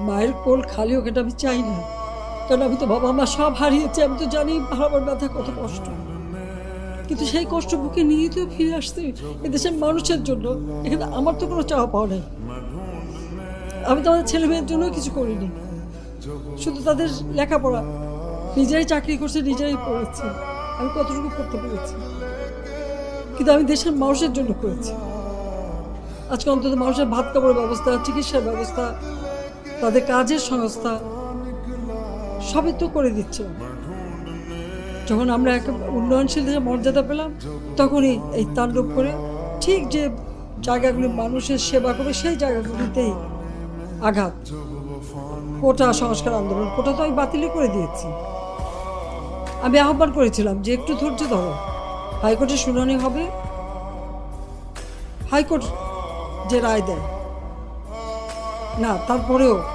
মায়ের কোল খালি হোক, এটা আমি চাই না। কারণ আমি তো বাবা মা সব হারিয়েছি, আমি তো জানি হারাবার ব্যথা কত কষ্ট। কিন্তু সেই কষ্ট বুকে নিয়ে তো ফিরে আসতে এদেশের মানুষের জন্য। এখানে আমার তো কোনো চাওয়া পাওয়া নেই। আমি তো আমাদের ছেলে মেয়ের জন্য কিছু করিনি, শুধু তাদের লেখাপড়া। নিজেরাই চাকরি করছে, নিজেরাই পড়েছে, আমি কতটুকু করতে পেরেছি। কিন্তু আমি দেশের মানুষের জন্য করেছি। আজকে অন্তত মানুষের ভাত কাপড়ের ব্যবস্থা, চিকিৎসার ব্যবস্থা, তাদের কাজের সংস্থা সবই তো করে দিচ্ছে। যখন আমরা এক উন্নয়নশীল দেশের মর্যাদা পেলাম, তখনই এই তাণ্ডব করে ঠিক যে জায়গাগুলি মানুষের সেবা করবে সেই জায়গাগুলিতেই আঘাত। কোটা সংস্কার আন্দোলন, কোটা তো আমি বাতিলই করে দিয়েছি। আমি আহ্বান করেছিলাম যে একটু ধৈর্য ধরো, হাইকোর্টের শুনানি হবে, হাইকোর্ট যে রায় দেয় না, তারপরেও